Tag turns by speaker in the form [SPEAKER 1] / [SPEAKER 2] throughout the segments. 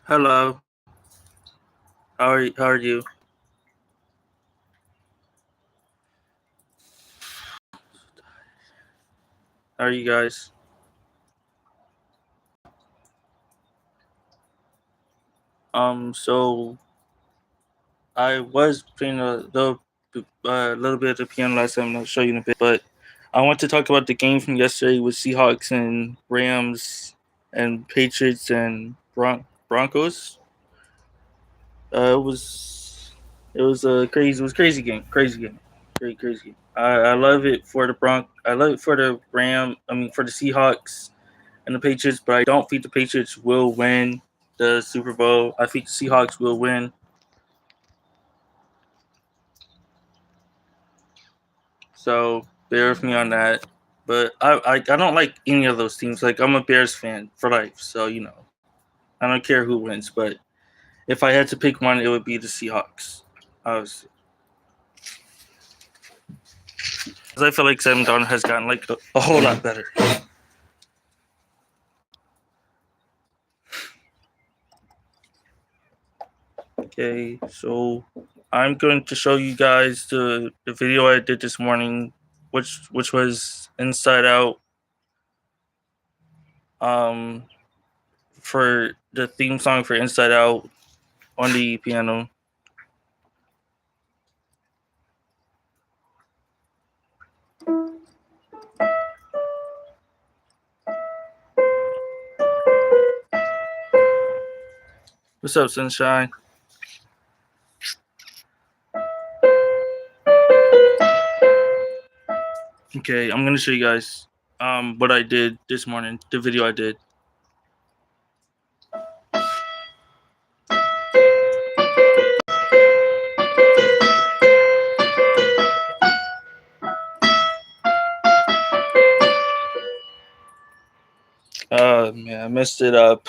[SPEAKER 1] Hello. How are you? How are you guys? So I was playing little bit of the piano last time. I'll show you in a bit, but I want to talk about the game from yesterday with Seahawks and Rams and Patriots and Broncos. It was a crazy game, crazy game. I love it for the I love it for the for the Seahawks and the Patriots, but I don't think the Patriots will win the Super Bowl. I think the Seahawks will win. So bear with me on that. But I don't like any of those teams. Like I'm a Bears fan for life, so I don't care who wins. But if I had to pick one, it would be the Seahawks. Obviously, because I feel like Sam Darnold has gotten like a whole lot better. Okay, so I'm going to show you guys the video I did this morning, which was Inside Out. Um, for the theme song for Inside Out on the piano. What's up, Sunshine? Okay, I'm gonna show you guys what I did this morning, the video I did. Man, I messed it up.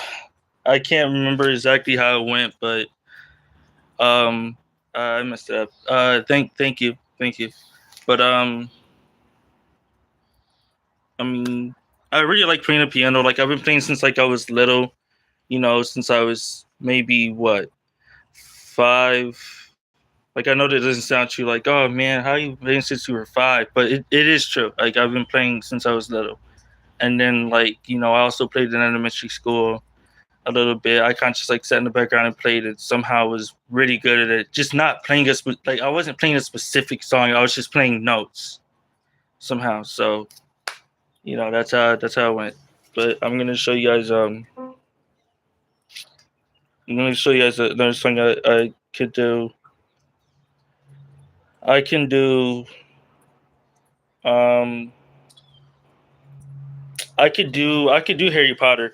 [SPEAKER 1] I can't remember exactly how it went, but I messed it up. Thank you. But I mean, I really like playing the piano. Like I've been playing since like I was little. Since I was maybe what 5. Like I know that doesn't sound true. Like, oh man, how you playing since you were 5? But it is true. Like I've been playing since I was little. And then like I also played in elementary school a little bit. I kind of just like sat in the background and played it. Somehow was really good at it. Just not playing like I wasn't playing a specific song. I was just playing notes somehow. So that's how it went. But I'm gonna show you guys another song I could do. I can do um I could do Harry Potter.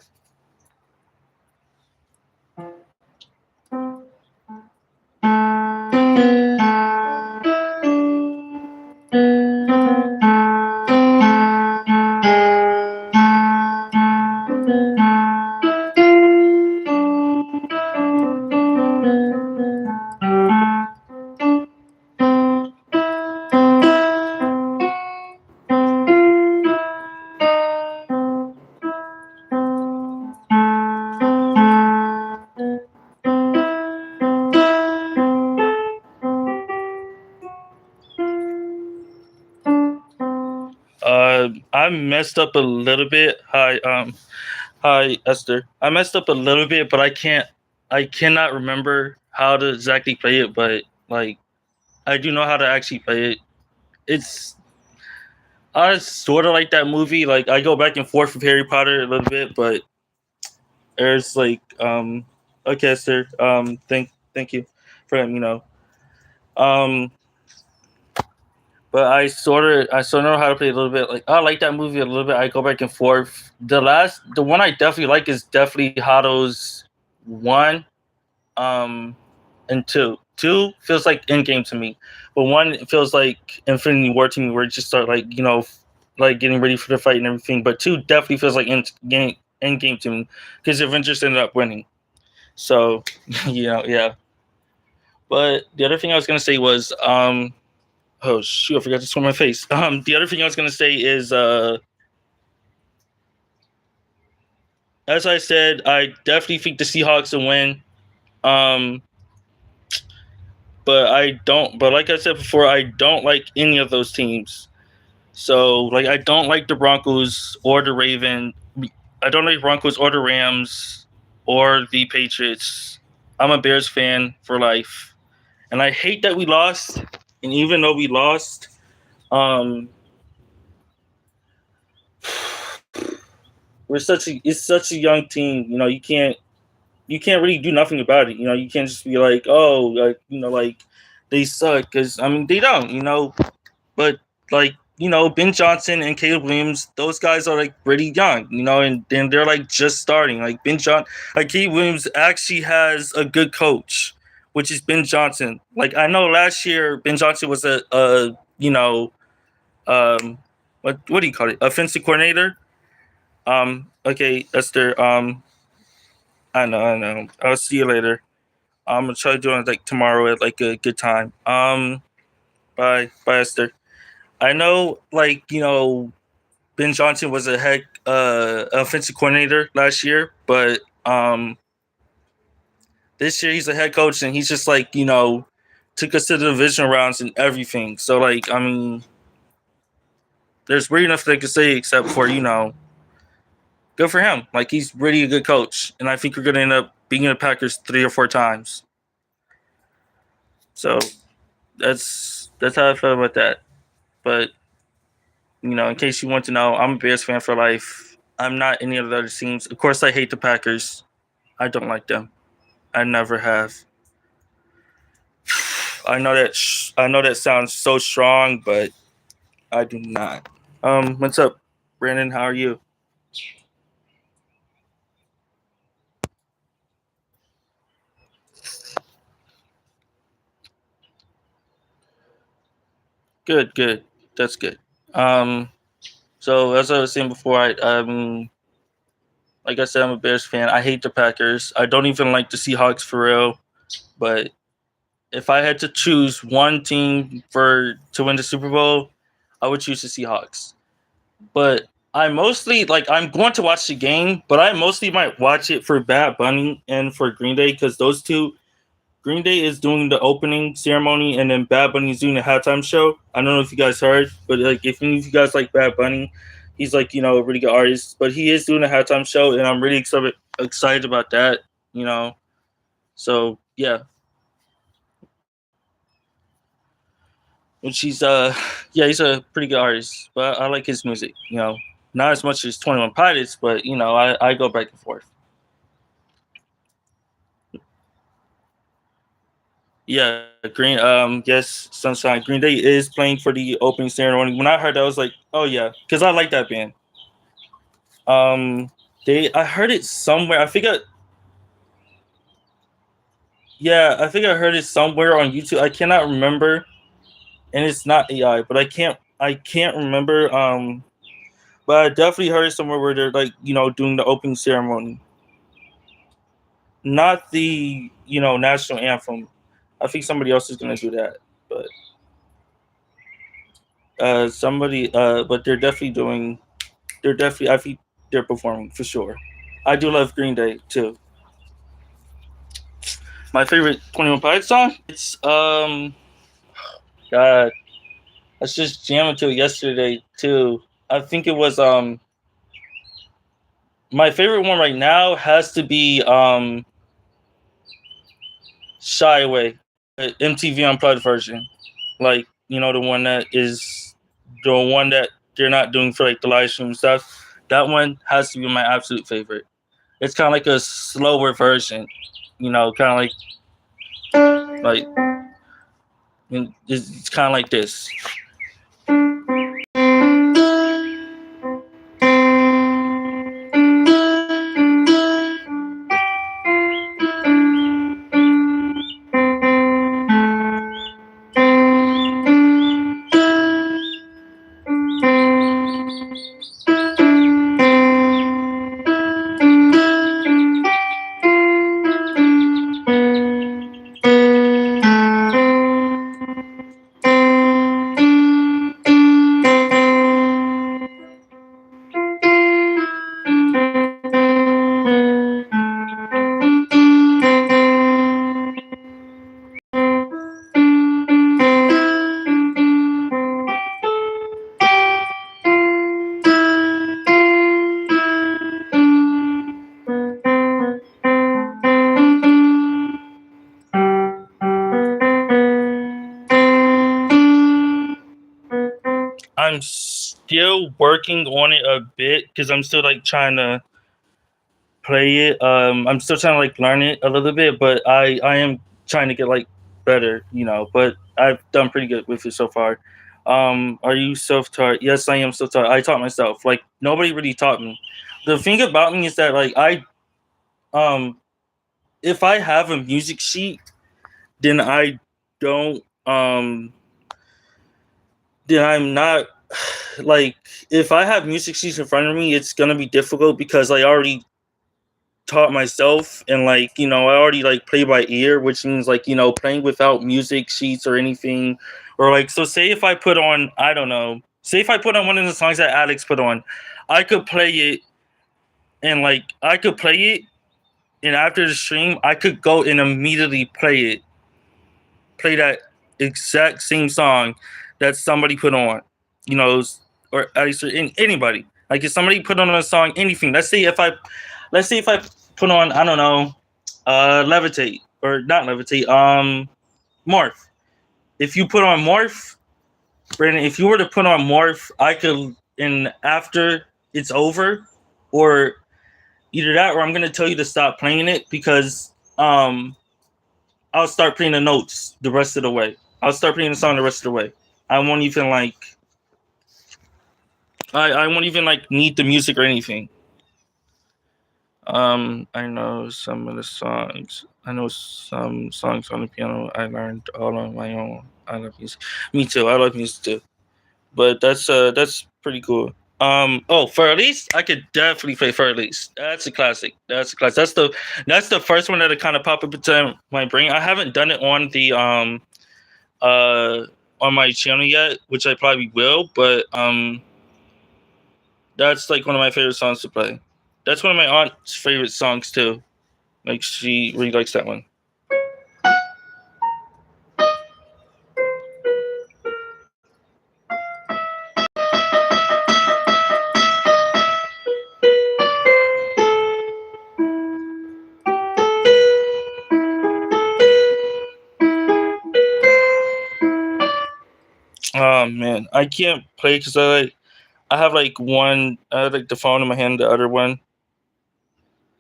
[SPEAKER 1] I messed up a little bit. Hi Esther. I messed up a little bit, but I cannot remember how to exactly play it. But like, I do know how to actually play it. It's I sort of like that movie. Like, I go back and forth with Harry Potter a little bit, but there's like, okay, Esther. Thank you for letting me know. Um, but I sort of know how to play a little bit. Like I like that movie a little bit. I go back and forth. The one I definitely like is definitely Hado's 1, and 2. 2 feels like Endgame to me, but 1 feels like Infinity War to me, where it just start like like getting ready for the fight and everything. But 2 definitely feels like Endgame to me because the Avengers ended up winning. So yeah. But the other thing I was gonna say was oh shoot, I forgot to swim my face. The other thing I was gonna say is as I said, I definitely think the Seahawks will win. Um, but I don't. But like I said before, I don't like any of those teams. So like I don't like the Broncos or the Raven. I don't like Broncos or the Rams or the Patriots. I'm a Bears fan for life, and I hate that we lost. And even though we lost, um, it's such a young team. You know, you can't really do nothing about it. You know, you can't just be like, oh, like like they suck because I mean they don't. But like Ben Johnson and Caleb Williams, those guys are like pretty young. And they're like just starting. Like Caleb Williams actually has a good coach, which is Ben Johnson. Like I know last year Ben Johnson was a what do you call it, offensive coordinator. Okay, Esther. I know. I'll see you later. I'm gonna try doing it like tomorrow at like a good time. Bye, Esther. I know, like Ben Johnson was a head offensive coordinator last year, but this year he's a head coach, and he's just like took us to the division rounds and everything. So like, I mean, there's really nothing I can say except for good for him. Like he's really a good coach, and I think we're gonna end up beating the Packers 3 or 4 times. So that's how I feel about that. But in case you want to know, I'm a Bears fan for life. I'm not any of the other teams. Of course, I hate the Packers. I don't like them. I never have. I know that sounds so strong, but I do not. What's up, Brandon? How are you? Good. That's good. Um, so as I was saying before, like I said, I'm a Bears fan. I hate the Packers. I don't even like the Seahawks for real. But if I had to choose one team to win the Super Bowl, I would choose the Seahawks. But I'm going to watch the game, but I mostly might watch it for Bad Bunny and for Green Day because those two, Green Day is doing the opening ceremony and then Bad Bunny is doing the halftime show. I don't know if you guys heard, but like if any of you guys like Bad Bunny, he's like a really good artist. But he is doing a halftime show, and I'm really excited about that. So yeah, which he's yeah, he's a pretty good artist, but I like his music. Not as much as 21 Pilots, but I go back and forth. Yeah, yes, Sunshine. Green Day is playing for the opening ceremony. When I heard that, I was like, oh yeah, because I like that band. I heard it somewhere. I think I heard it somewhere on YouTube. I cannot remember, and it's not AI, but I can't remember. But I definitely heard it somewhere where they're like doing the opening ceremony, not the national anthem. I think somebody else is gonna do that, but but they're definitely doing. They're definitely. I think they're performing for sure. I do love Green Day too. My favorite 21 Pilots song. It's God. I was just jamming to it yesterday too. I think it was my favorite one right now has to be Shy Away, MTV Unplugged version. Like the one that they're not doing for like the live stream stuff. That one has to be my absolute favorite. It's kind of like a slower version, kind of like it's kind of like this. I'm still working on it a bit because I'm still like trying to play it. I'm still trying to like learn it a little bit, but I am trying to get like better, you know. But I've done pretty good with it so far. Are you self-taught? Yes, I am self-taught. I taught myself. Like nobody really taught me. The thing about me is that like um if I have a music sheet, then I don't then I'm not like if I have music sheets in front of me, it's gonna be difficult because I already taught myself and like I already like play by ear, which means like playing without music sheets or anything, or like so say if I put on I don't know, say if I put on one of the songs that Alex put on, I could play it and like I could play it and after the stream I could go and immediately play that exact same song that somebody put on, you know, or at least anybody. Like if somebody put on a song, anything. Let's say if I put on, I don't know, Levitate or not Levitate, Morph. If you put on Morph, Brandon, if you were to put on Morph, I could, and after it's over, or either that or I'm gonna tell you to stop playing it because I'll start playing the notes the rest of the way. I'll start playing the song the rest of the way. I won't even like I won't even like need the music or anything. I know some of the songs. I know some songs on the piano I learned all on my own. I love music. Me too. I love music too. But that's pretty cool. Oh, For Elise, I could definitely play For Elise. That's a classic. That's a classic. That's the first one that kind of pop up into my brain. I haven't done it uh on my channel yet, which I probably will, but that's like one of my favorite songs to play. That's one of my aunt's favorite songs too. Like she really likes that one. Oh man, I can't play because I have like one I have like the phone in my hand, the other one.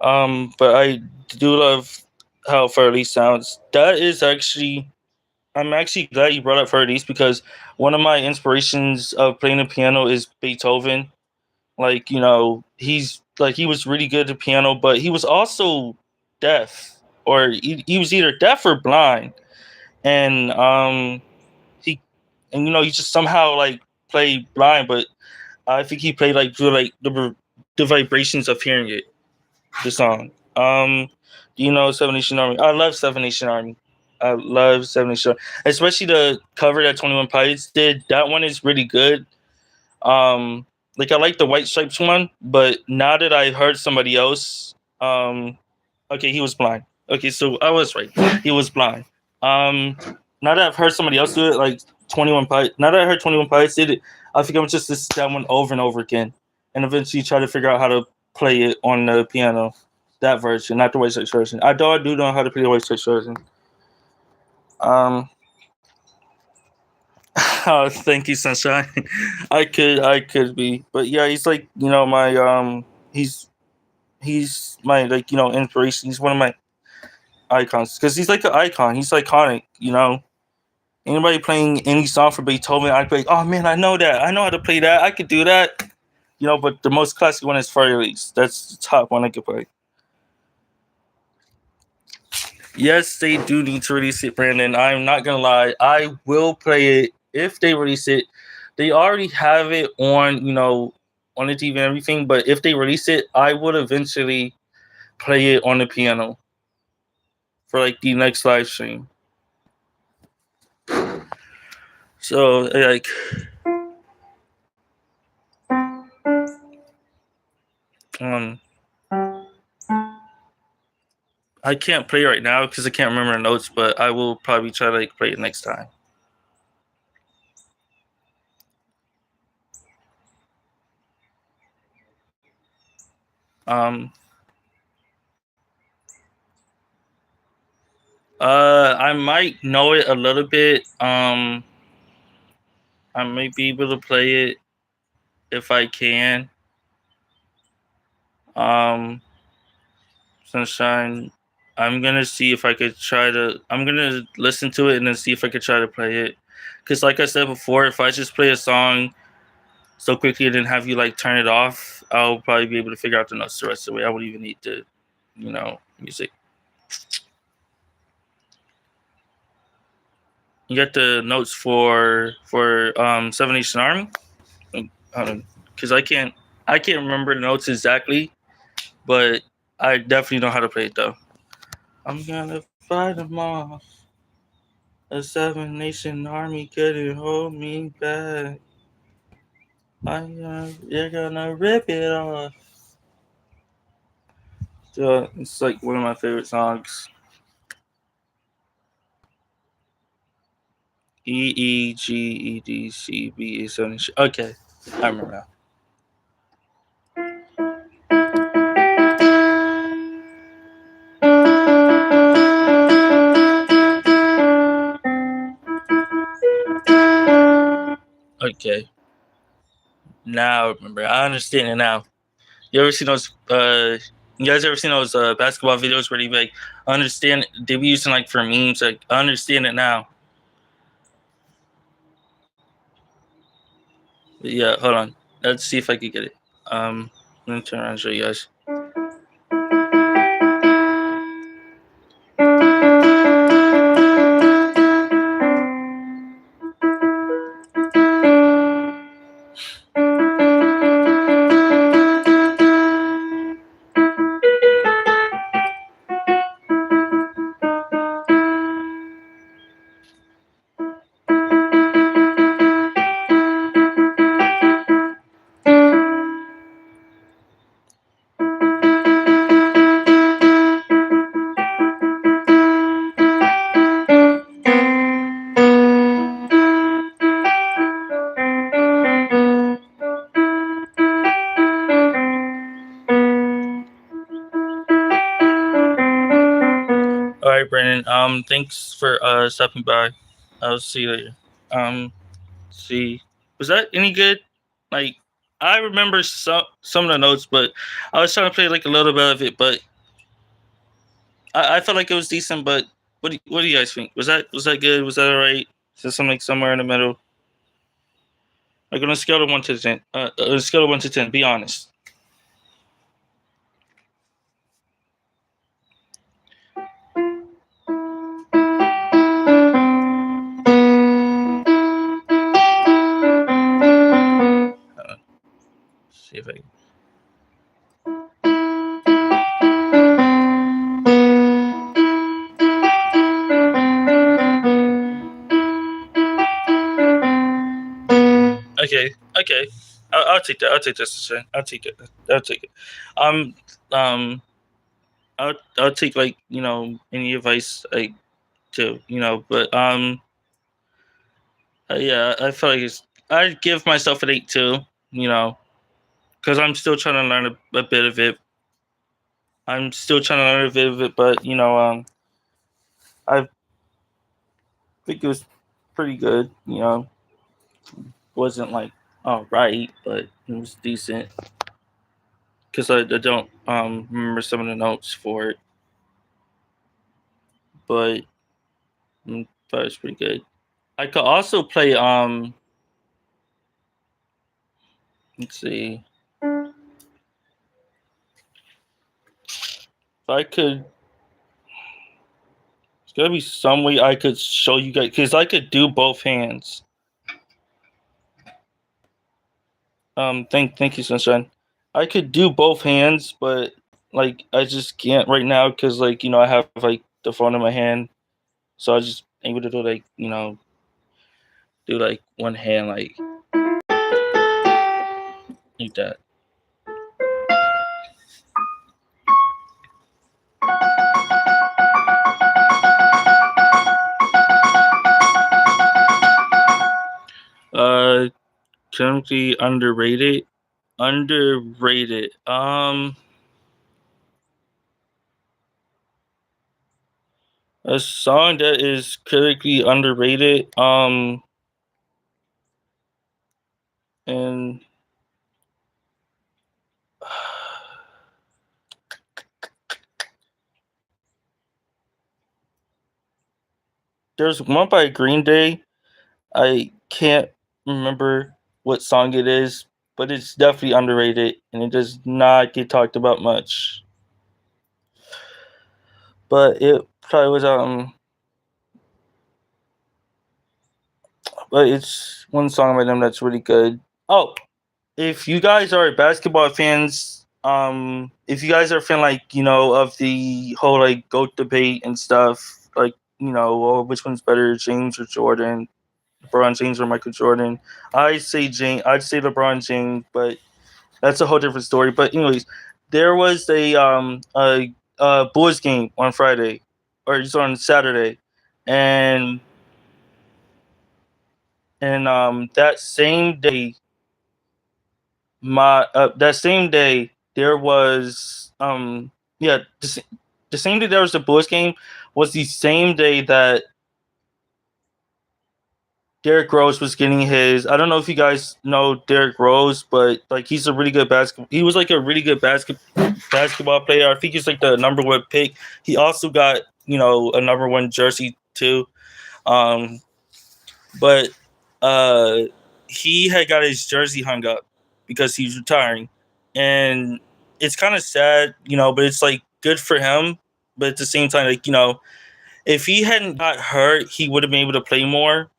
[SPEAKER 1] But I do love how Fairly sounds. That is actually I'm actually glad you brought up Fairly's because one of my inspirations of playing the piano is Beethoven. Like he was really good at piano, but he was also deaf, or he was either deaf or blind, and he and he just somehow like played blind, but I think he played like through like the vibrations of hearing it, the song. Do you know Seven Nation Army? I love Seven Nation Army. I love Seven Nation Army, especially the cover that 21 Pilots did. That one is really good. Like I like the White Stripes one, but now that I heard somebody else, okay, he was blind. Okay, so I was right. He was blind. Um, Now that I've heard somebody else do it, like 21 Pilots. Now that I heard 21 Pilots did it, I think I'm just listen to that one over and over again, and eventually try to figure out how to play it on the piano. That version, not the White Stripes version. I do know how to play the White Stripes version. Um, oh, thank you, Sunshine. I could be, but yeah, he's like my he's my like inspiration. He's one of my icons because he's like an icon. He's iconic. Anybody playing any song for Beethoven, I'd be like, oh man, I know that. I know how to play that. I could do that. But the most classic one is Fire Release. That's the top one I could play. Yes, they do need to release it, Brandon. I'm not gonna lie. I will play it if they release it. They already have it on, on the TV and everything. But if they release it, I would eventually play it on the piano for like the next live stream. So like, um, I can't play right now because I can't remember the notes. But I will probably try to like play it next time. Um, I might know it a little bit. I might be able to play it if I can. Sunshine. I'm gonna see if I could try to. I'm gonna listen to it and then see if I could try to play it. Cause like I said before, if I just play a song so quickly and then have you like turn it off, I'll probably be able to figure out the notes the rest of the way. I wouldn't even need to, music. You got the notes for Seven Nation Army? Because I can't remember the notes exactly, but I definitely know how to play it though. I'm gonna fight them off. A Seven Nation Army couldn't hold me back. You're gonna rip it off. So it's like one of my favorite songs. EEGEDCB 7. Okay, I remember now. Okay, now I remember. I understand it now. You ever seen those? You guys ever seen those basketball videos where they be like understand? They be using like for memes. Like I understand it now. But yeah, hold on. Let's see if I could get it. Let me turn around and show you guys. All right, Brandon. Thanks for stopping by. I'll see you later. See, was that any good? Like, I remember some of the notes, but I was trying to play like a little bit of it, but I felt like it was decent. But what do you guys think? Was that good? Was that alright? Is there something like somewhere in the middle? Like on a scale of 1 to 10, on a scale of 1 to 10, be honest. See if I. Okay. I'll take that. I'll take that. I'll take it. I'll take it. Um, um, I'll take like any advice like too. But yeah, I feel like I'd give myself an 8 too. You know, because I'm still trying to learn a bit of it. I'm still trying to learn a bit of it, but I think it was pretty good. Wasn't like all right, but it was decent. Because I don't remember some of the notes for it, but thought it was pretty good. I could also play let's see. If I could, there's gotta be some way I could show you guys because I could do both hands. Thank you, Sunshine. I could do both hands, but like I just can't right now because I have like the phone in my hand, so I just able to do do like one hand like that. Uh, Currently underrated. Underrated. A song that is critically underrated. And there's one by Green Day. I can't remember what song it is, but it's definitely underrated and it does not get talked about much. But it probably was but it's one song by them that's really good. Oh, if you guys are basketball fans, if you guys are a fan like, of the whole like GOAT debate and stuff, like, which one's better, James or Jordan, LeBron James or Michael Jordan, I'd say LeBron James, but that's a whole different story. But anyways, there was a Bulls game on Friday, or it's on Saturday, and that same day, there was the same day there was the Bulls game was the same day that Derrick Rose was getting his. I don't know if you guys know Derrick Rose, but like he's a really good basketball. He was like a really good basketball player. I think he's like the number one pick. He also got a number one jersey too. Um, but uh, he had got his jersey hung up because he's retiring, and it's kind of sad, But it's like good for him. But at the same time, like if he hadn't got hurt, he would have been able to play more,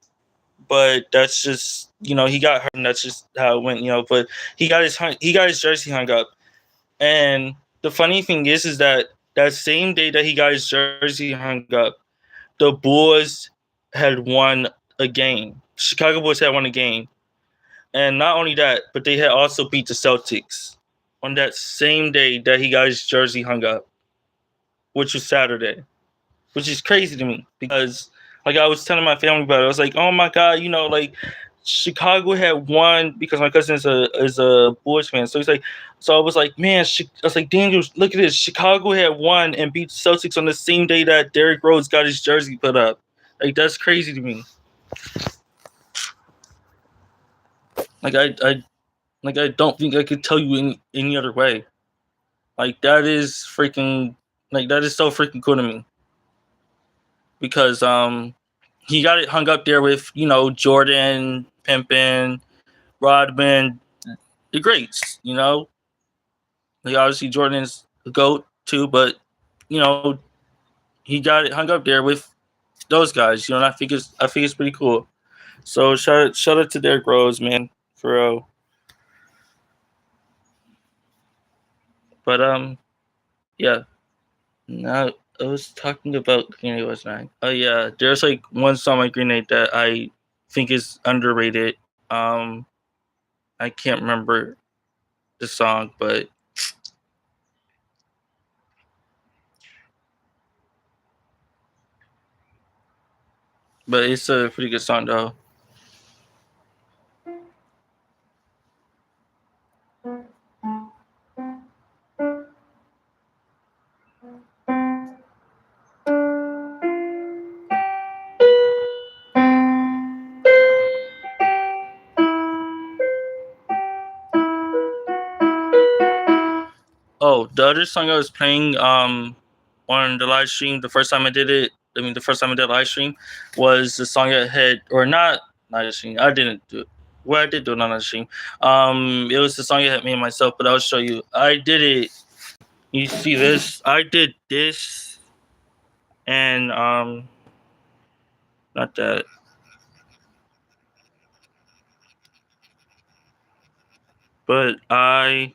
[SPEAKER 1] but that's just he got hurt and that's just how it went. But he got his jersey hung up, and the funny thing is that same day that he got his jersey hung up, the Bulls had won a game. Chicago Bulls had won a game, and not only that, but they had also beat the Celtics on that same day that he got his jersey hung up, which was Saturday, which is crazy to me because like I was telling my family about it. I was like, oh my god, like Chicago had won because my cousin is a Bulls fan. So I was like, man, I was like, Daniel, look at this. Chicago had won and beat the Celtics on the same day that Derrick Rose got his jersey put up. Like that's crazy to me. Like I don't think I could tell you any other way. Like that is freaking that is so freaking cool to me. Because he got it hung up there with, Jordan, Pimpin, Rodman, the greats, Like obviously Jordan's the GOAT too, but he got it hung up there with those guys, and I think it's pretty cool. So shout out to Derrick Rose, man, for real. But yeah. Now I was talking about Green Day, wasn't I? Oh yeah, there's like one song by Green Day that I think is underrated. Um, I can't remember the song, but it's a pretty good song though. Oh, the other song I was playing on the live stream, the first time I did it, the first time I did a live stream was the song I had, or not live stream. I didn't do it. Well, I did do it on live stream. It was the song I had made myself, but I'll show you. I did it. You see this? I did this, and not that. But I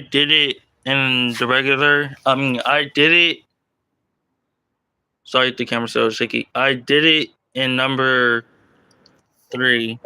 [SPEAKER 1] did it in the regular. I did it. Sorry, the camera's so shaky. I did it in number 3.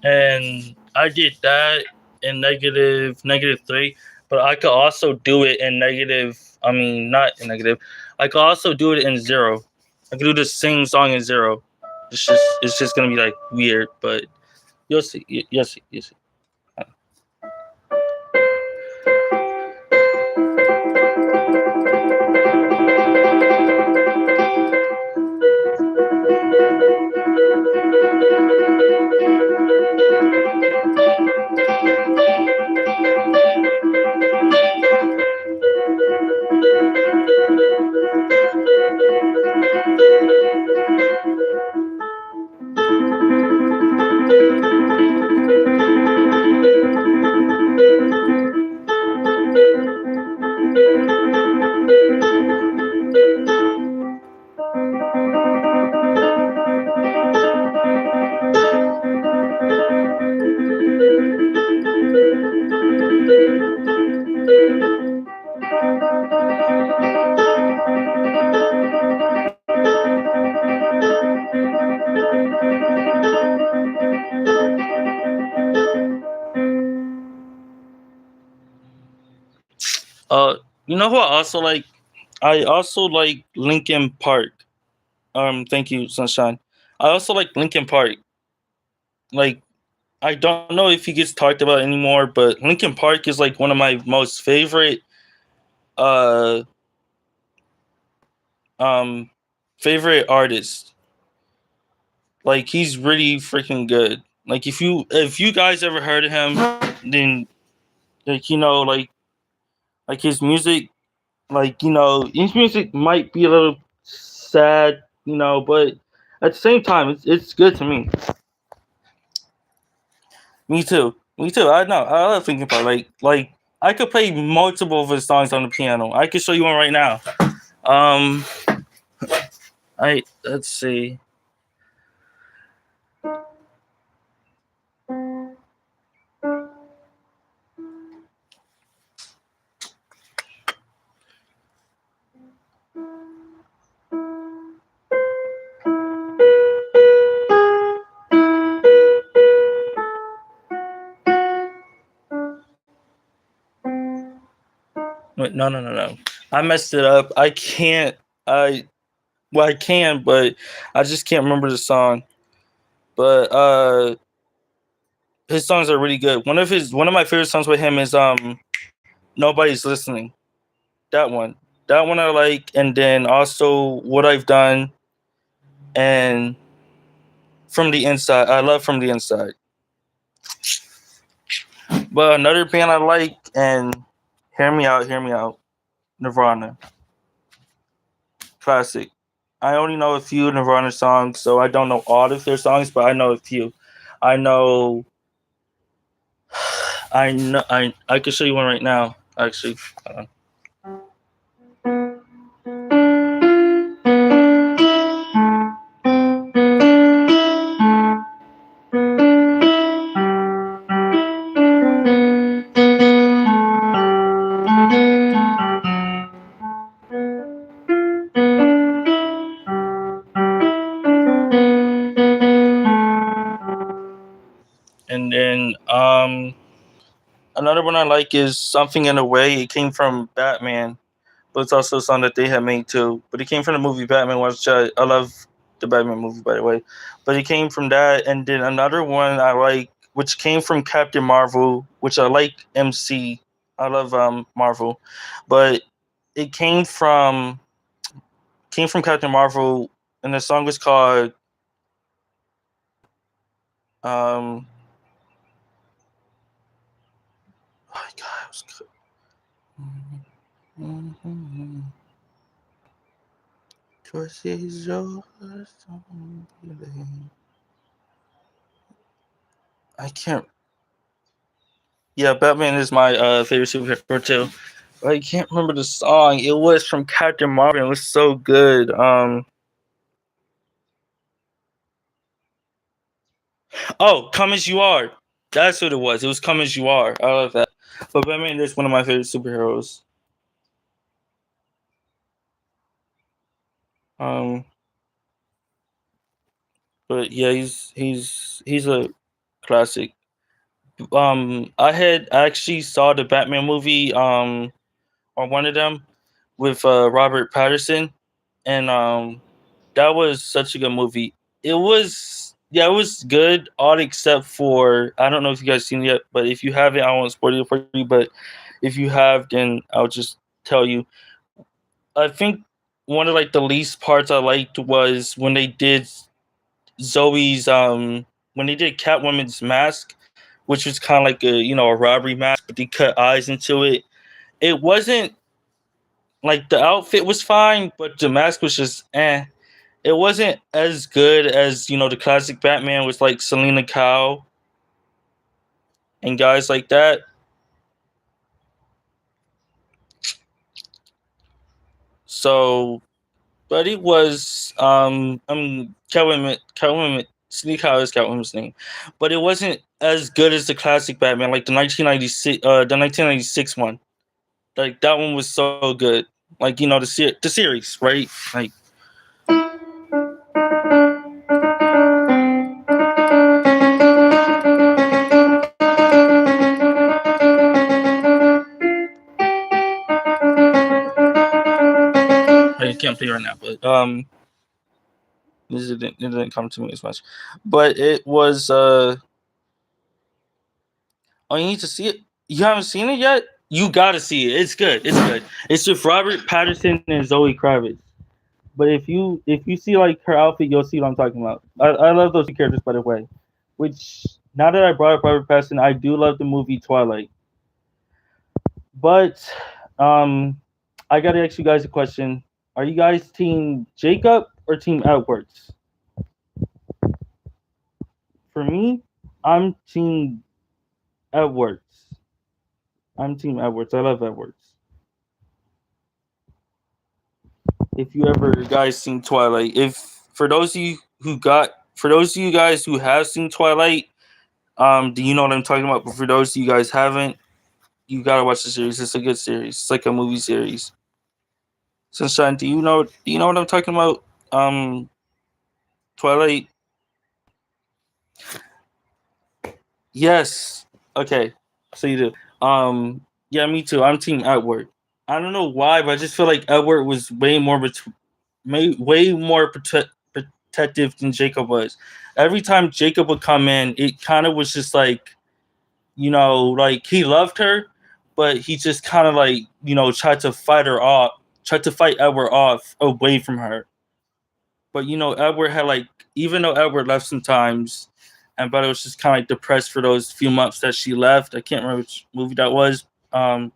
[SPEAKER 1] And I did that in negative 3, but I could also do it in negative. I mean, not in negative. I could also do it in 0. I could do the same song in 0. It's just gonna be like weird, but you'll see. You'll see. You'll see. You know who I also like? I also like Linkin Park. Thank you, Sunshine. I also like Linkin Park. Like, I don't know if he gets talked about anymore, but Linkin Park is like one of my most favorite uh um favorite artists. Like, he's really freaking good. Like, if you guys ever heard of him, then like like his music, like his music might be a little sad, but at the same time it's good to me. Me too. Me too. I know. I love Linkin Park. Like I could play multiple of his songs on the piano. I could show you one right now. Um, I let's see. Wait, no, no, no, no. I messed it up. I can't. I Well, I can, but I just can't remember the song. But his songs are really good. One of my favorite songs with him is Nobody's Listening. That one. That one I like, and then also What I've Done and From the Inside. I love From the Inside. But another band I like, and hear me out. Nirvana. Classic. I only know a few Nirvana songs, so I don't know all of their songs, but I know a few. I know I can show you one right now, actually. And then another one I like is Something in a Way. It came from Batman, but it's also a song that they had made too. But it came from the movie Batman, which I love the Batman movie, by the way. But it came from that. And then another one I like, which came from Captain Marvel, which I like MC. I love Marvel. But it came from Captain Marvel, and the song was called um oh my god, it was good. Choice is yours. I can't. Yeah, Batman is my favorite superhero too. I can't remember the song. It was from Captain Marvel. It was so good. Oh, Come As You Are. That's what it was. It was Come As You Are. I love that. But Batman is one of my favorite superheroes. Um, but yeah, he's a classic. I actually saw the Batman movie or one of them with Robert Patterson, and that was such a good movie. It was, yeah, it was good, all except for, I don't know if you guys seen it yet, but if you haven't, I won't spoil it for you. But if you have, then I'll just tell you. I think one of like the least parts I liked was when they did Zoe's when they did Catwoman's mask, which was kind of like a, a robbery mask, but they cut eyes into it. It wasn't like, the outfit was fine, but the mask was just eh. It wasn't as good as, the classic Batman with like Selena Kyle and guys like that. So, but it was Catwoman Selena Kyle is Catwoman's name, but it wasn't as good as the classic Batman, like the 1996 one. Like that one was so good. Like, the series, right? Like, I can't play right now, but it didn't come to me as much. But it was oh, you need to see it. You haven't seen it yet? You gotta see it. It's good. It's good. It's with Robert Patterson and Zoe Kravitz. But if you see like her outfit, you'll see what I'm talking about. I love those two characters, by the way. Which, now that I brought up Robert Patterson, I do love the movie Twilight. But um, I gotta ask you guys a question. Are you guys team Jacob or team Edwards? For me, I'm team Edwards. I'm team Edwards. I love Edwards. If you ever guys seen Twilight, if for those of you guys who have seen Twilight, do you know what I'm talking about? But for those of you guys haven't, you gotta watch the series. It's a good series. It's like a movie series. Sunshine, do you know what I'm talking about? Twilight. Yes. Okay. So you do. Yeah, me too. I'm team Edward. I don't know why, but I just feel like Edward was way more protective than Jacob was. Every time Jacob would come in, it kind of was just like, like he loved her, but he just kind of like, tried to tried to fight Edward off away from her. But Edward had like, even though Edward left sometimes, and but it was just kind of like depressed for those few months that she left. I can't remember which movie that was.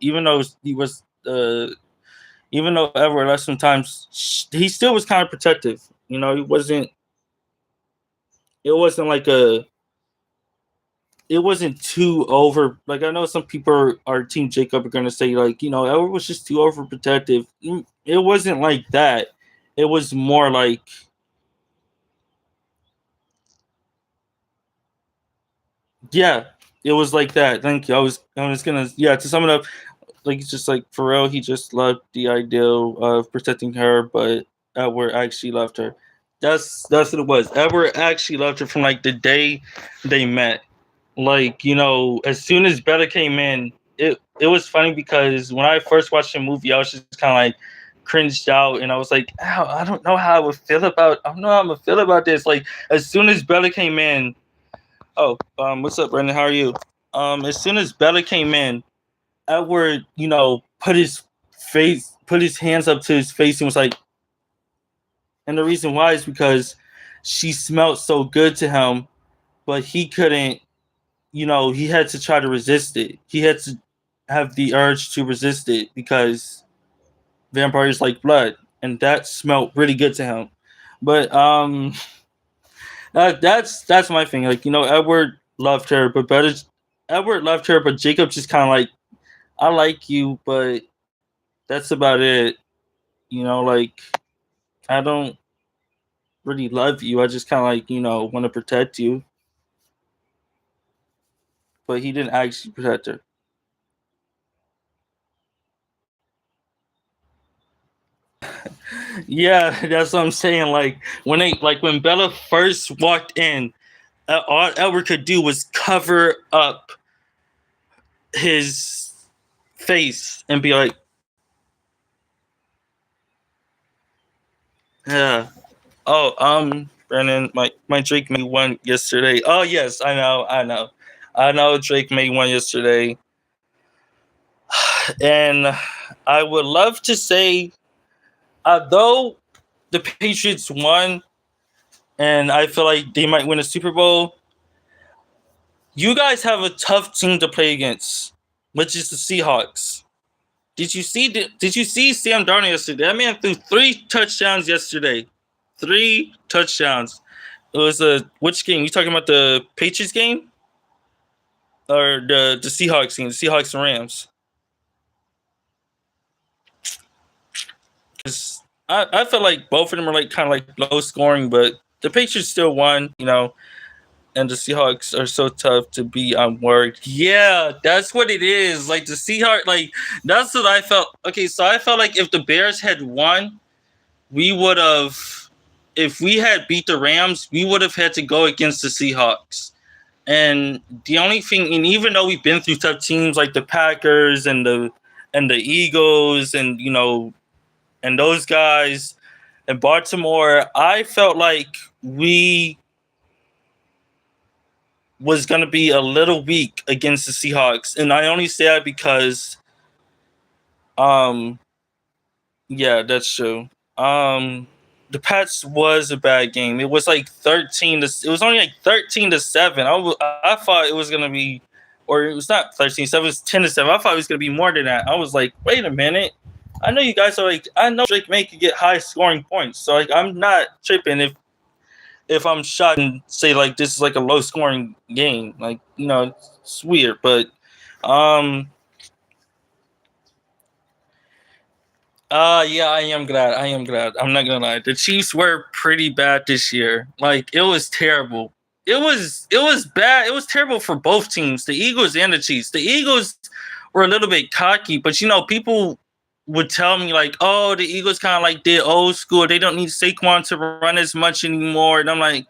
[SPEAKER 1] Even though he was, even though Edward left sometimes, he still was kind of protective. He wasn't. It wasn't like a. It wasn't too over. Like, I know some people are Team Jacob are gonna say like, Edward was just too overprotective. It wasn't like that. It was more like, yeah, it was like that. Thank you. I was gonna, yeah, to sum it up, like, it's just like Pharrell, he just loved the ideal of protecting her, but Edward actually loved her. That's what it was. Edward actually loved her from like the day they met. Like, as soon as Bella came in, it was funny because when I first watched the movie, I was just kind of like cringed out, and I was like, "Ow, I don't know how I would feel about. I don't know how I'm gonna feel about this." Like, as soon as Bella came in, oh, what's up, Brendan? How are you? As soon as Bella came in, Edward, put his hands up to his face and was like, and the reason why is because she smelled so good to him, but he couldn't, he had to try to resist it. He had to have the urge to resist it because vampires like blood, and that smelled really good to him. But that's my thing. Like, Edward loved her, but Jacob just kind of like, I like you, but that's about it. Like I don't really love you. I just kind of like want to protect you, but he didn't actually protect her. Yeah, that's what I'm saying. Like when Bella first walked in, all Edward could do was cover up his face and be like, "Yeah, oh, Brandon, my Drake made one yesterday. Oh yes, I know. Drake made one yesterday, and I would love to say, though the Patriots won, and I feel like they might win a Super Bowl. You guys have a tough team to play against, which is the Seahawks. Did you see Sam Darnold yesterday? That man threw 3 touchdowns yesterday. 3 touchdowns. It was a which game? You talking about the Patriots game or the Seahawks game? The Seahawks and Rams. 'Cause I feel like both of them are like kind of like low scoring, but the Patriots still won. And the Seahawks are so tough to be on work. Yeah, that's what it is. Like the Seahawks, like that's what I felt. Okay, so I felt like if the Bears had won, we would have. If we had beat the Rams, we would have had to go against the Seahawks. And the only thing, and even though we've been through tough teams like the Packers and the Eagles, and and those guys in Baltimore, I felt like we was going to be a little weak against the Seahawks. And I only say that because, um, yeah, that's true. The Pats was a bad game. It was like 13 to, it was only like 13-7. I thought it was going to be, or it was not 13-7, it was 10-7. I thought it was going to be more than that. I was like, wait a minute. I know you guys are like, I know Drake May could get high scoring points. So like, I'm not tripping if I'm shot and say like this is like a low scoring game. Like, it's weird, but um yeah, I am glad. I am glad. I'm not gonna lie. The Chiefs were pretty bad this year. Like it was terrible. It was bad. It was terrible for both teams, the Eagles and the Chiefs. The Eagles were a little bit cocky, but people would tell me like, oh, the Eagles kind of like did old school. They don't need Saquon to run as much anymore. And I'm like,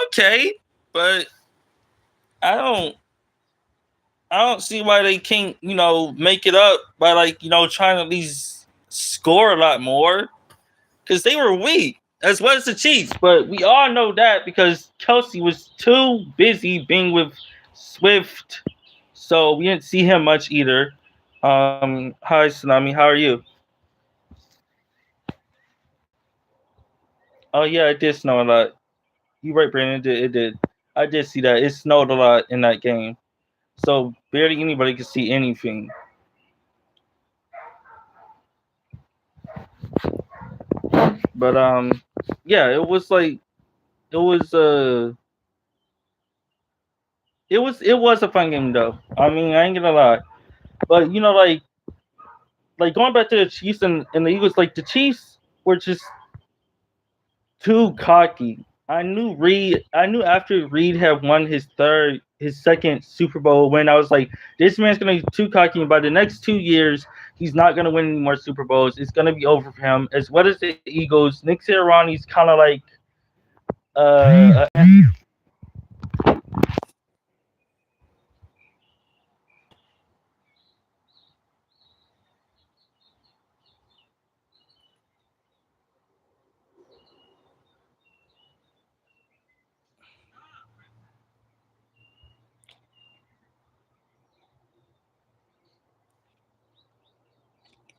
[SPEAKER 1] okay, but I don't I don't see why they can't, make it up by like, trying to at least score a lot more because they were weak as well as the Chiefs. But we all know that because Kelsey was too busy being with Swift, so we didn't see him much either. Hi Tsunami, how are you? Oh yeah, it did snow a lot. You right, Brandon. It did. I did see that. It snowed a lot in that game, so barely anybody could see anything. But yeah, it was it was a fun game though. I mean, I ain't gonna lie. But like going back to the Chiefs and the Eagles, like the Chiefs were just too cocky. I knew after Reed had won his second Super Bowl win, I was like, this man's gonna be too cocky, and by the next 2 years, he's not gonna win any more Super Bowls. It's gonna be over for him. As well as the Eagles, Nick Sirianni's kind of like uh,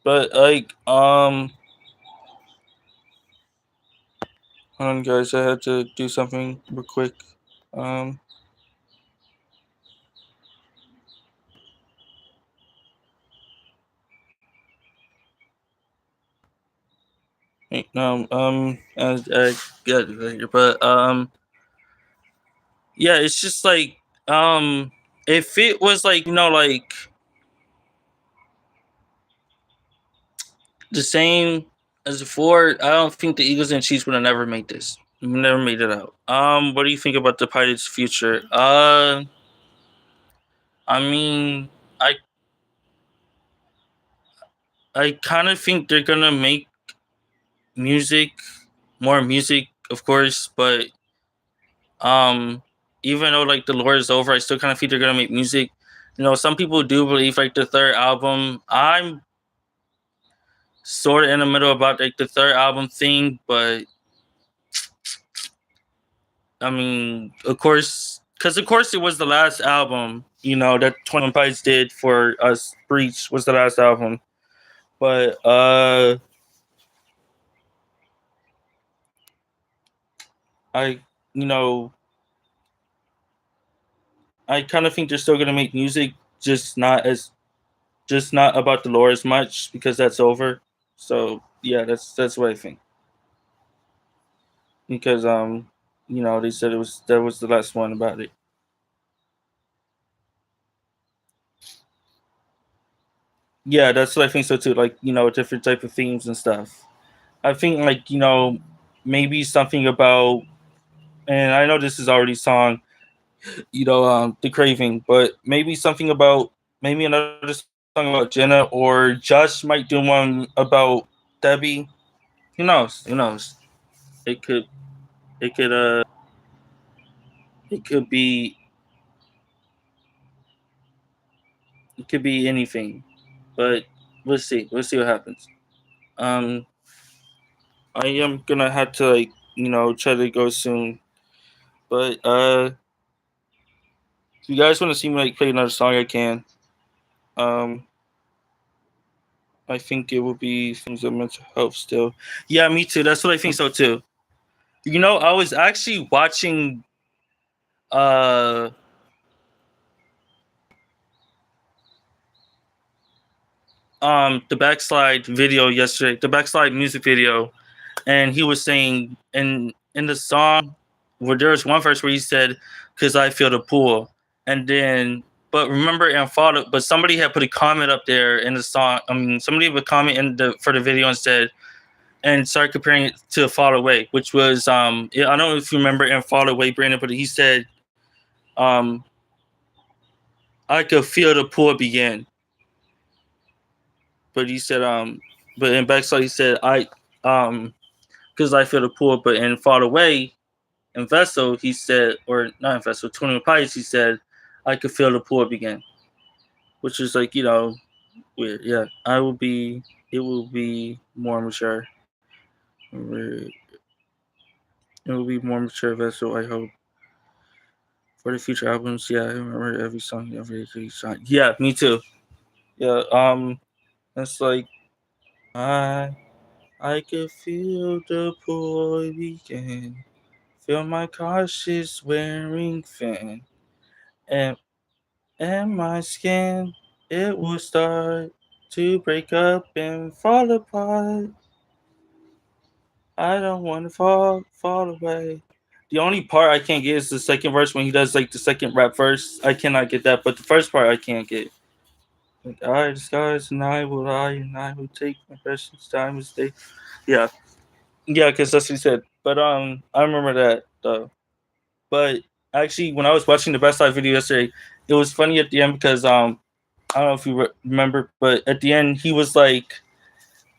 [SPEAKER 1] but like hold on guys, I had to do something real quick. Um, no, I get it later, but yeah, it's just like if it was like like the same as before. I don't think the Eagles and Chiefs would have never made this. Never made it out. What do you think about the Pirates' future? I mean, I I kind of think they're gonna make music, more music, of course, but um, even though like the lore is over, I still kind of think they're gonna make music. You know, some people do believe like the third album. I'm sort of in the middle about like the third album thing, but I mean, of course, because of course it was the last album. You know that 21 Pilots did for us. Breach was the last album, but I you know I kind of think they're still gonna make music, just not as just not about the lore as much because that's over. So yeah, that's what I think. Because they said it was that was the last one about it. Yeah, that's what I think so too. Like different type of themes and stuff. I think like maybe something about, and I know this is already song, the craving, but maybe something about maybe another song about Jenna, or Josh might do one about Debbie. Who knows? Who knows? It could it could it could be it could be anything, but we'll see. We'll see what happens. Um, I am gonna have to like try to go soon, but if you guys want to see me like play another song, I can. Um, I think it will be things of mental health still. Yeah, me too. That's what I think so too. I was actually watching uh the backslide video yesterday, the backslide music video, and he was saying in the song where there was one verse where he said, "Cause I feel the pull," and then but remember and follow. But somebody had put a comment up there in the song. I mean, somebody would comment in the for the video and said and started comparing it to Fall Away, which was I don't know if you remember in Fall Away, Brandon, but he said um I could feel the pull begin. But he said but in backslide he said I because I feel the pull, but in Fall Away in Vessel he said, or not in Vessel, 21 Pilots he said I could feel the pull begin. Which is like, weird. Yeah. It will be more mature. It will be more mature Vessel, I hope. For the future albums, yeah, I remember every song, every song. Yeah, me too. Yeah, it's like I I could feel the boy begin. Feel my cautious wearing fan. And my skin, it will start to break up and fall apart. I don't wanna fall away. The only part I can't get is the second verse when he does like the second rap verse. I cannot get that, but the first part I can't get. Like, I disguise and I will take my precious time to stay. Yeah, yeah, because that's what he said. But I remember that though. But actually, when I was watching the Best Life video yesterday, it was funny at the end because I don't know if you remember, but at the end he was like,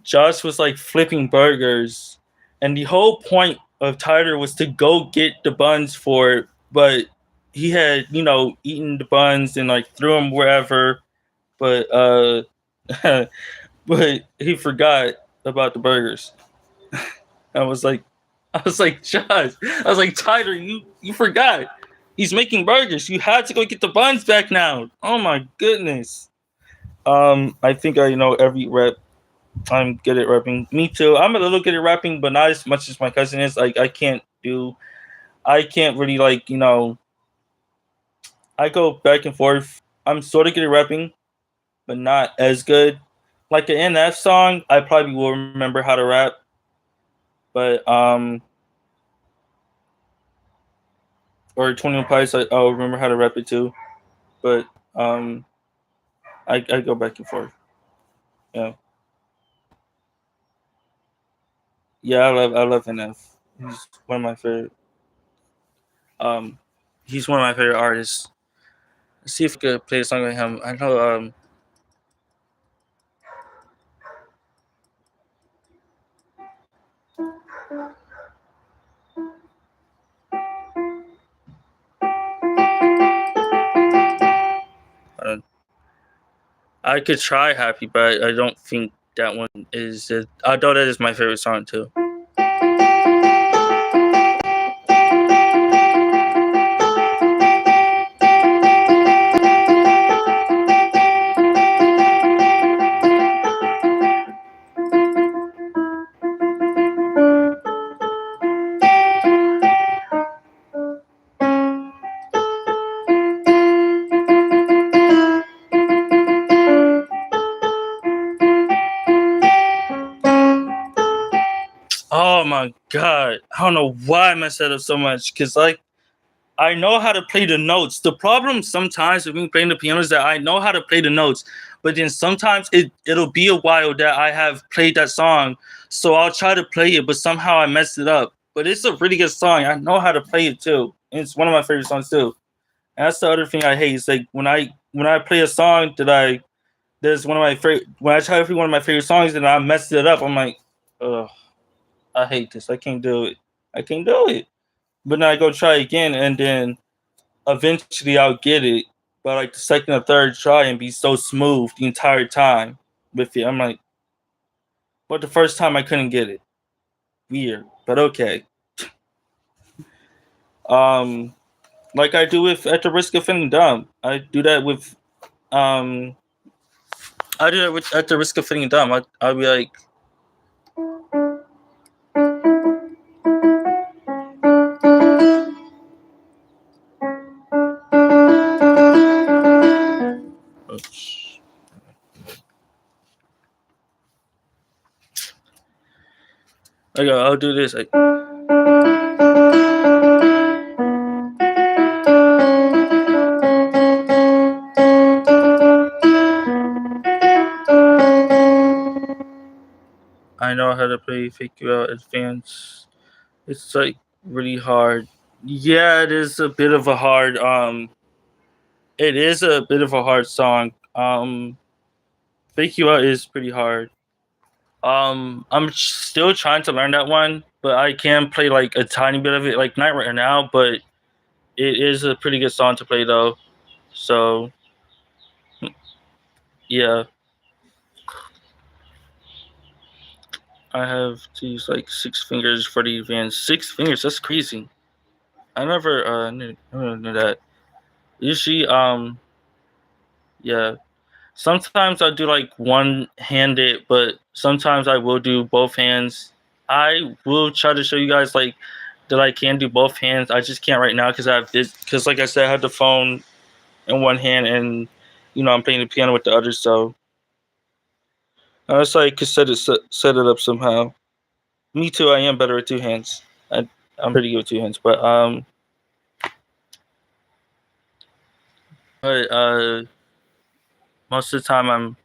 [SPEAKER 1] Josh was like flipping burgers, and the whole point of Tyler was to go get the buns for it, but he had eaten the buns and like threw them wherever, but but he forgot about the burgers. I was like, Josh, I was like, Tyler, you forgot. He's making burgers. You had to go get the buns back now. Oh my goodness. I think I know every rep. I'm good at rapping. Me too. I'm a little good at rapping, but not as much as my cousin is. Like I can't really like I go back and forth. I'm sort of good at rapping, but not as good. Like an NF song, I probably will remember how to rap, but or 21 Pilots, I'll remember how to rap it too. But I go back and forth. Yeah. Yeah, I love NF. He's one of my favorite. Um, he's one of my favorite artists. Let's see if I could play a song with him. I know. Uh, I could try Happy, but I don't think that one is. Although that is my favorite song too. Oh my god! I don't know why I messed that up so much. Cause like I know how to play the notes. The problem sometimes with me playing the piano is that I know how to play the notes, but then sometimes it'll be a while that I have played that song, so I'll try to play it, but somehow I messed it up. But it's a really good song. I know how to play it too. And it's one of my favorite songs too. And that's the other thing I hate. It's like when I play a song that I there's one of my favorite when I try to play one of my favorite songs and I messed it up. I'm like, ugh, I hate this. I can't do it. I can't do it. But then I go try again, and then eventually I'll get it. But like the second or third try and be so smooth the entire time with it. I'm like, but the first time I couldn't get it. Weird, but okay. Um, like I do with At the Risk of Feeling Dumb. Um I do that with At the Risk of Feeling Dumb. I'll be like, oops. I'll do this. Like, I know how to play Fake You Out Advance. It's like really hard. Yeah, it is a bit of a hard it is a bit of a hard song. Fake You Out is pretty hard. I'm still trying to learn that one, but I can play like a tiny bit of it, like not right now, but it is a pretty good song to play though. So yeah, I have to use like 6 fingers for the advance. 6 fingers, that's crazy. I never knew that. Usually, yeah. Sometimes I do like one handed, but sometimes I will do both hands. I will try to show you guys like that I can do both hands. I just can't right now because I have this. Because like I said, I have the phone in one hand and I'm playing the piano with the other. So I was like could set it up somehow. Me too. I am better with two hands. I'm pretty good with two hands, but most of the time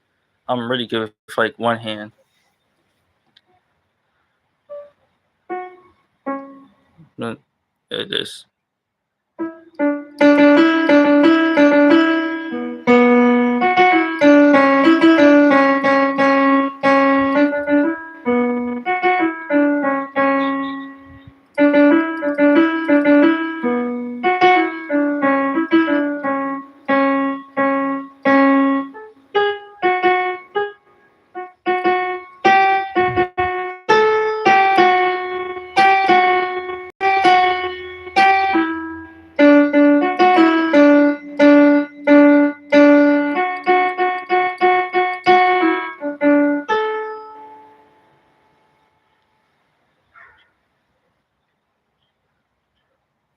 [SPEAKER 1] I'm really good with like one hand. But it is.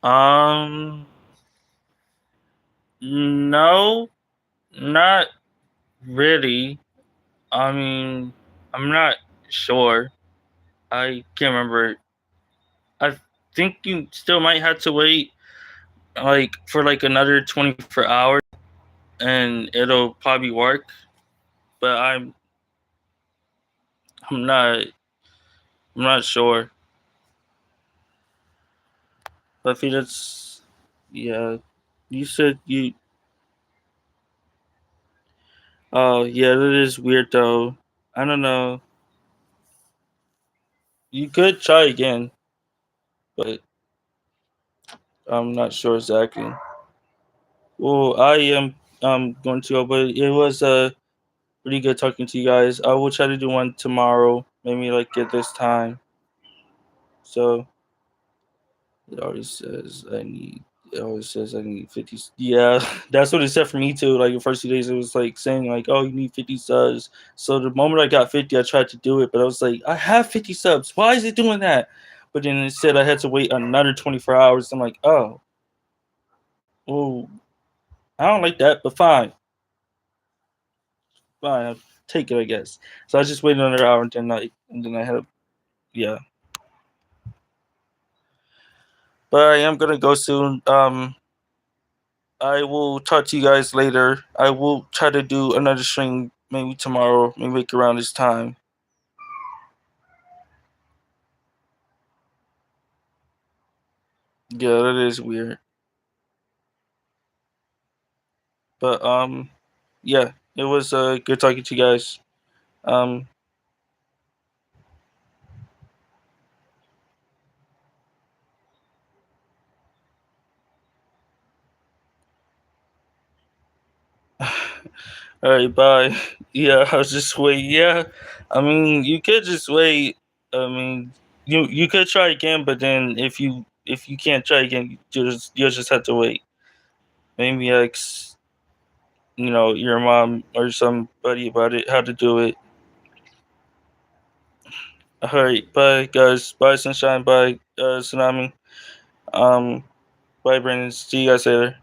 [SPEAKER 1] Um, no, not really. I mean, I'm not sure. I can't remember. I think you still might have to wait like for like another 24 hours and it'll probably work. But I'm not. I'm not sure. But I think that's yeah. You said you. Oh yeah, that is weird though. I don't know. You could try again, but I'm not sure exactly. Well, I am going to go, but it was pretty good talking to you guys. I will try to do one tomorrow, maybe like at this time. So it always says I need. It always says I need 50. Yeah, that's what it said for me too. Like the first 2 days, it was like saying like, "Oh, you need 50 subs." So the moment I got 50, I tried to do it, but I was like, "I have 50 subs. Why is it doing that?" But then it said I had to wait another 24 hours. I'm like, "Oh, well, I don't like that, but fine, fine, I'll take it, I guess." So I just waited another hour, and then I had, yeah. But I am gonna go soon. I will talk to you guys later. I will try to do another stream maybe tomorrow, maybe like around this time. Yeah, that is weird. But yeah, it was good talking to you guys. Um, all right, bye. Yeah, I was just wait. Yeah, I mean, you could just wait. I mean, you could try again, but then if you can't try again, you'll just have to wait. Maybe ask your mom or somebody about it how to do it. All right, bye guys. Bye Sunshine. Bye Tsunami. Um, bye Brandon. See you guys later.